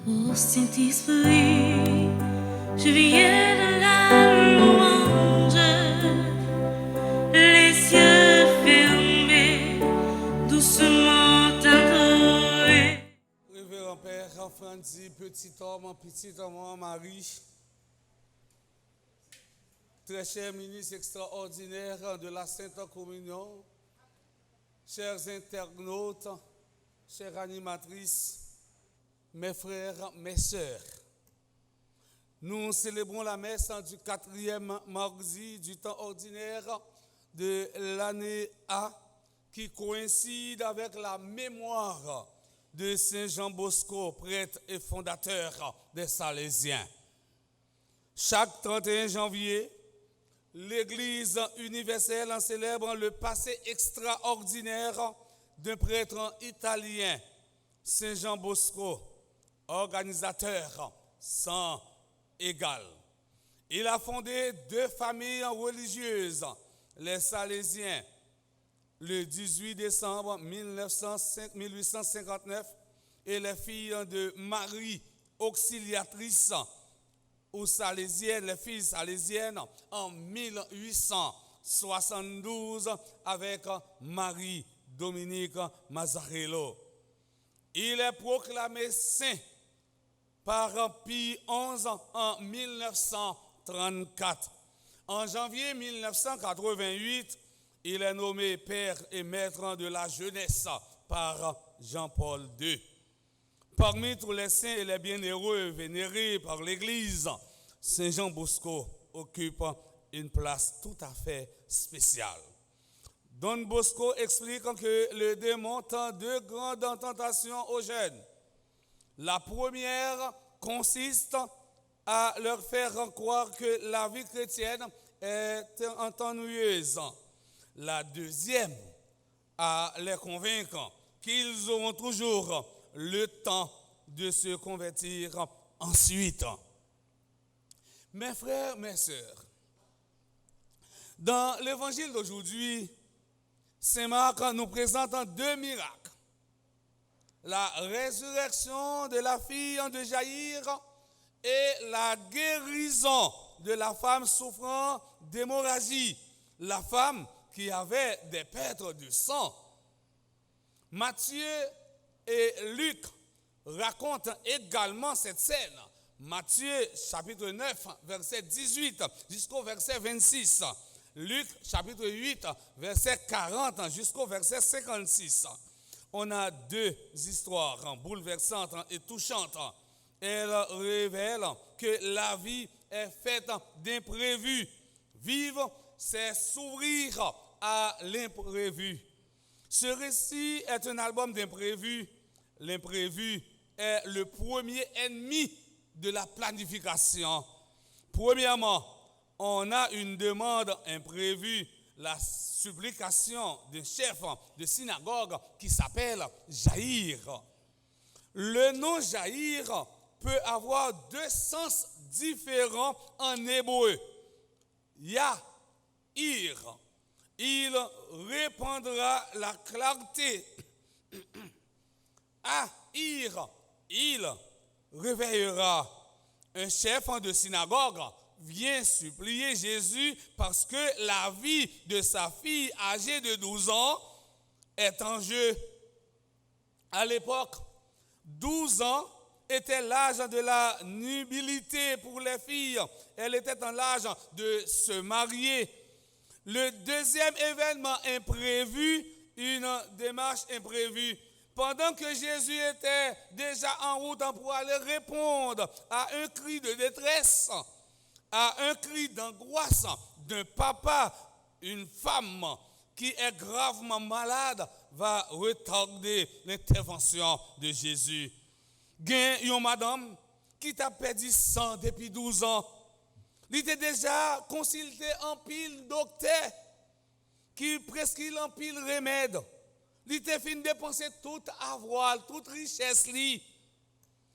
Ô Saint-Esprit, je viens de la louange, les yeux fermés, doucement adorés. Révérend Père Franzi, petit homme, Marie, très cher ministre extraordinaire de la Sainte Communion, chers internautes, chères animatrices, mes frères, mes sœurs, nous célébrons la messe du 4e mardi du temps ordinaire de l'année A qui coïncide avec la mémoire de Saint Jean Bosco, prêtre et fondateur des Salésiens. Chaque 31 janvier, l'Église universelle en célèbre le passé extraordinaire d'un prêtre italien, Saint Jean Bosco, organisateur sans égal. Il a fondé 2 familles religieuses, les Salésiens, le 18 décembre 1859 et les filles de Marie Auxiliatrice ou salésienne, les filles salésiennes en 1872 avec Marie Dominique Mazzarello. Il est proclamé saint par Pie XI en 1934. En janvier 1988, il est nommé père et maître de la jeunesse par Jean-Paul II. Parmi tous les saints et les bienheureux vénérés par l'Église, Saint Jean Bosco occupe une place tout à fait spéciale. Don Bosco explique que le démon tend 2 grandes tentations aux jeunes. La première consiste à leur faire croire que la vie chrétienne est ennuyeuse. La deuxième, à les convaincre qu'ils auront toujours le temps de se convertir ensuite. Mes frères, mes sœurs, dans l'évangile d'aujourd'hui, Saint Marc nous présente 2 miracles. La résurrection de la fille de Jaïr et la guérison de la femme souffrant d'hémorragie, la femme qui avait des pertes de sang. Matthieu et Luc racontent également cette scène. Matthieu chapitre 9, verset 18 jusqu'au verset 26. Luc chapitre 8, verset 40 jusqu'au verset 56. On a 2 histoires bouleversantes et touchantes. Elles révèlent que la vie est faite d'imprévus. Vivre, c'est s'ouvrir à l'imprévu. Ce récit est un album d'imprévus. L'imprévu est le premier ennemi de la planification. Premièrement, on a une demande imprévue, la supplication d'un chef de synagogue qui s'appelle Jaïr. Le nom Jaïr peut avoir 2 sens différents en hébreu. Yair, il répandra la clarté. Ahir, il réveillera. Un chef de synagogue vient supplier Jésus parce que la vie de sa fille âgée de 12 ans est en jeu. À l'époque, 12 ans était l'âge de la nubilité pour les filles. Elle était en l'âge de se marier. Le deuxième événement imprévu, une démarche imprévue. Pendant que Jésus était déjà en route pour aller répondre à un cri de détresse, à un cri d'angoisse d'un papa, une femme qui est gravement malade va retarder l'intervention de Jésus. Il y a une madame qui t'a perdu sang depuis 12 ans. Il était déjà consulté en pile docteur qui prescrit en pile remède. Il était fin de dépenser tout avoir, toute richesse li.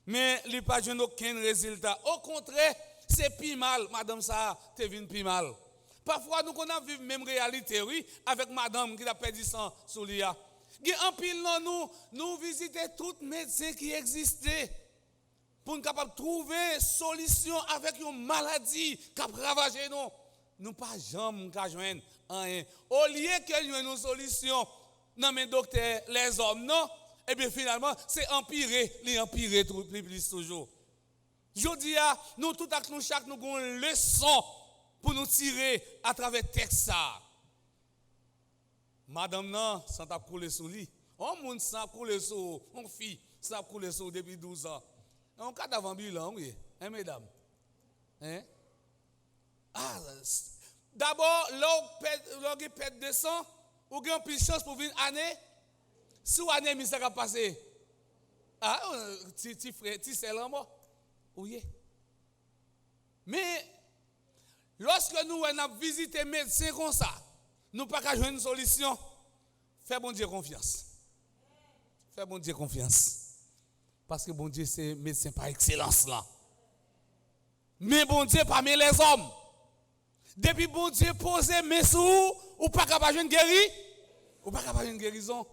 Mais il n'a pas eu aucun résultat. Au contraire, c'est plus mal, madame ça, t'es venu plus mal. Parfois, nous connaissons la même réalité, oui, avec madame qui a perdu sang sous l'IA. En pile, nous visitons tous les médecins qui existaient. pour nous capables de trouver solution avec une maladie qui a ravagé nous. Nous pas jamais joindre rien. Au lieu que nous ayons une solution, non mais docteur, les hommes, non, et bien finalement, c'est empirer plus toujours. Je dis à nous, tout à nous, chaque nous avons une leçon pour nous tirer à travers le texte. Madame, non, ça t'a coulé sous lui. On monde ça coulé sous, on fille, ça coulé sous depuis 12 ans. On cas d'avant bilan, oui, hein, mesdames? Hein? Ah, d'abord, l'on pète de sang, ou gagne plus de chance pour venir année. Si vous année, mais ça va passer. Ah, ti frère, ti c'est l'amour. Oui. Mais, lorsque nous avons visité médecin comme ça, nous pas qu'à jouer une solution. Fais bon Dieu confiance. Fais bon Dieu confiance. Parce que bon Dieu, c'est médecin par excellence là. Mais bon Dieu, parmi les hommes. Depuis bon Dieu posé mes sous, ou pas capable de guérir, ou pas capable de guérison.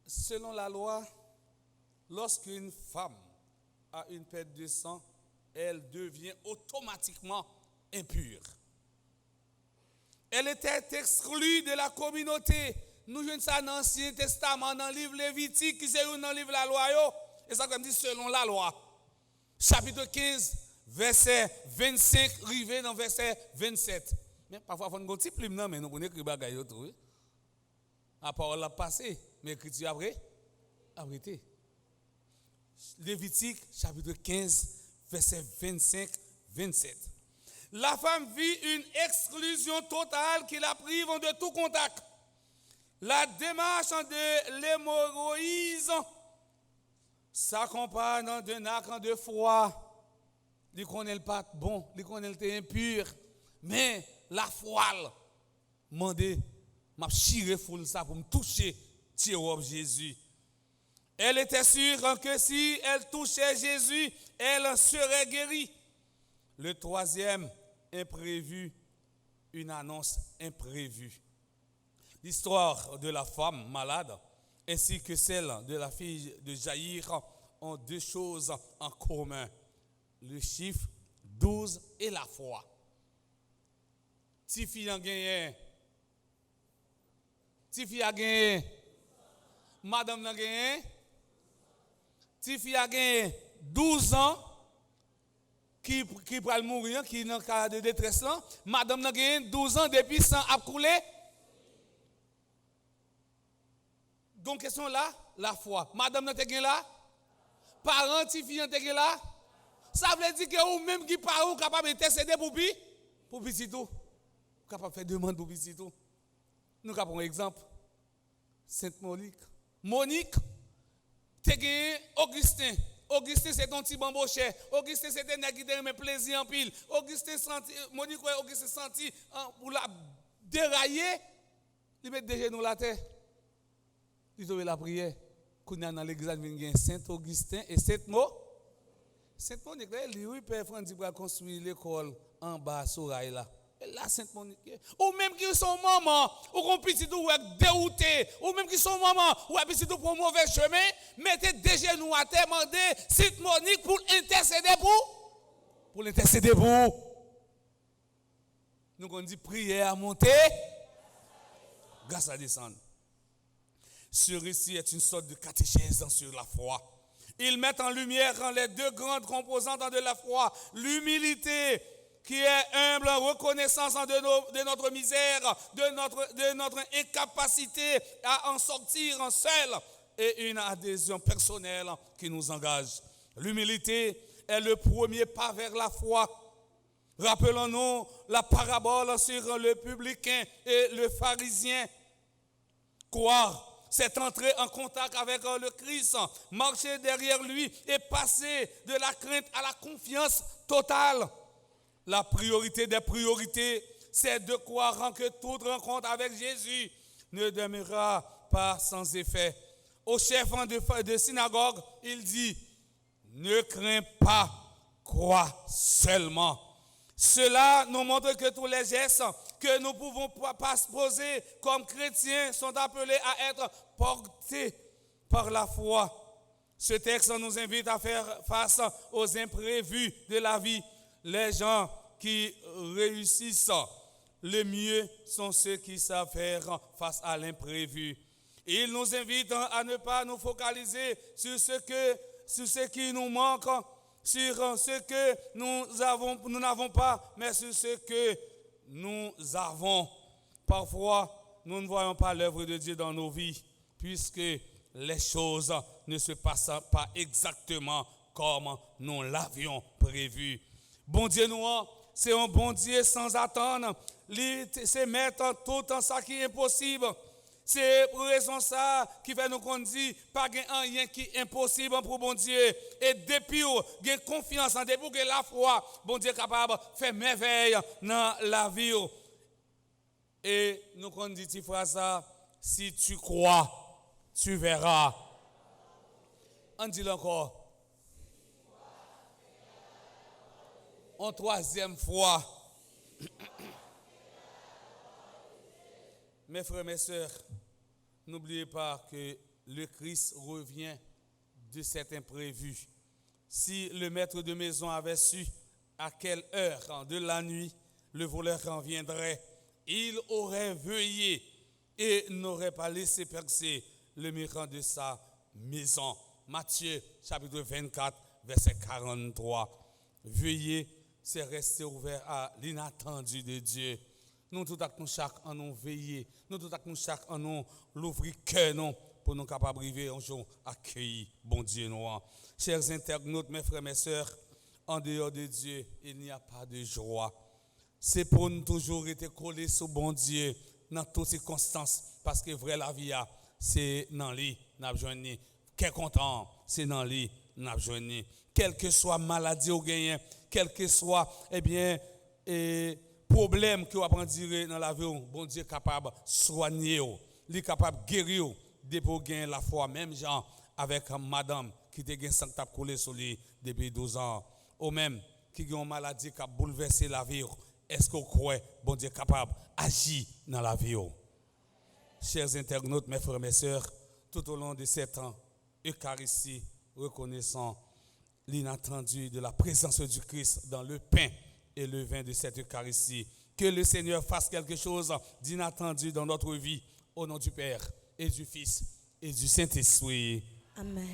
Selon la loi, lorsqu'une femme a une perte de sang, elle devient automatiquement impure. Elle était exclue de la communauté. Nous jouons ça dans l'Ancien Testament, dans le livre Lévitique, qui c'est dans le livre de la loi. Et ça comme dit selon la loi. Chapitre 15, verset 25, arrivé dans verset 27. Mais parfois, il faut un petit plume, mais nous connaissons que bagaille tout. La parole a passé, mais l'écriture après, arrêté. Lévitique, chapitre 15, verset 25, 27. La femme vit une exclusion totale qui la prive de tout contact. La démarche de l'hémorroïde s'accompagne d'un acte de froid. Il connaît pas bon, il connaît le impur, mais la froide mandé m'a chiré foule ça pour me toucher tirob Jésus. Elle était sûre que si elle touchait Jésus, elle serait guérie. Le troisième imprévu, une annonce imprévue. L'histoire de la femme malade ainsi que celle de la fille de Jaïr ont deux choses en commun. Le chiffre 12 et la foi. Tifi a gagné. Tifi a gagné. Madame a gagné. Tifi a gagné 12 ans qui va mourir, qui est dans le cas de détresse là. Madame a gagné 12 ans depuis sang a coulé. Donc question là, la foi. Madame n'a pas gagné là. Parents, Tifi a gagné là. Ça veut dire que vous même qui parlez, capable d'intercéder pour petit tout. Capable de faire demande pour petit tout. Nous avons un exemple. Sainte Monique. Monique, tu as gagné Augustin. Augustin, c'est ton petit bambochet. Augustin, c'est un qui te met plaisir en pile. Augustin senti, Monique, Augustin senti pour la dérailler. Il met des genoux la terre. Il doit la prière. Quand on est dans l'église, il y a Saint Augustin et Sainte Monique. Sainte Monique, elle dit, oui, Père Francis va construire l'école en bas, sur rail là. Et là, Sainte Monique, ou même qui sont maman, ou qu'on petit ou dérouté, ou même qui sont maman, ou un petit pour mauvais chemin, mettez des genoux à terre, demandez Sainte Monique pour intercéder pour l'intercéder pour. Nous on dit prière à monter, grâce à descendre. Ce récit est une sorte de catéchèse sur la foi. Ils mettent en lumière les deux grandes composantes de la foi. L'humilité, qui est humble reconnaissance de notre misère, de notre incapacité à en sortir en seul, et une adhésion personnelle qui nous engage. L'humilité est le premier pas vers la foi. Rappelons-nous la parabole sur le publicain et le pharisien. Croire, c'est entrer en contact avec le Christ, marcher derrière lui et passer de la crainte à la confiance totale. La priorité des priorités, c'est de croire que toute rencontre avec Jésus ne demeurera pas sans effet. Au chef de synagogue, il dit, ne crains pas, crois seulement. Cela nous montre que tous les gestes que nous pouvons pas poser comme chrétiens sont appelés à être portés par la foi. Ce texte nous invite à faire face aux imprévus de la vie. Les gens qui réussissent le mieux sont ceux qui savent faire face à l'imprévu. Il nous invite à ne pas nous focaliser sur ce qui nous manque, sur ce que nous n'avons pas, mais sur ce que nous avons. Parfois, nous ne voyons pas l'œuvre de Dieu dans nos vies, puisque les choses ne se passent pas exactement comme nous l'avions prévu. Bon Dieu, c'est un bon Dieu sans attendre. C'est mettre tout en ça qui est impossible. C'est pour raison ça qui fait nous conduire pas rien qui est impossible pour bon Dieu. Et depuis gain confiance en depuis que la foi, bon Dieu est capable de faire merveille dans la vie. Et nous qu'on dit cette phrase ça, si tu crois, tu verras. On dit encore. En troisième fois. Mes frères, mes sœurs, n'oubliez pas que le Christ revient de cet imprévu. Si le maître de maison avait su à quelle heure de la nuit le voleur en viendrait, il aurait veillé et n'aurait pas laissé percer le mur de sa maison. Matthieu chapitre 24, verset 43. Veillez, c'est rester ouvert à l'inattendu de Dieu. Nous tout à nous chaque en nous veiller, nous tout à nous chaque en nous l'ouvrir cœur non pour nous capables arriver un jour accueillir bon Dieu nous. Chers internautes, mes frères, mes sœurs, en dehors de Dieu, il n'y a pas de joie. C'est pour nous toujours être collés sur bon Dieu dans toutes circonstances parce que vrai la vie c'est dans lui n'a besoin quel content, c'est dans lui n'a besoin quelle que soit maladie ou gain, quel que soit problème que vous apprenez dans la vie, bon Dieu est capable de soigner, il est capable de guérir, depuis gagner la foi, même genre avec madame qui te gagne sang tap collé sur lui depuis 12 ans, ou même qui a une maladie qui a bouleversé la vie. Est-ce que vous croyez bon Dieu est capable d'agir dans la vie? Chers internautes, mes frères et mes sœurs, tout au long de 7 ans, Eucharistie, reconnaissant l'inattendu de la présence du Christ dans le pain et le vin de cette Eucharistie. Que le Seigneur fasse quelque chose d'inattendu dans notre vie, au nom du Père et du Fils et du Saint-Esprit. Amen.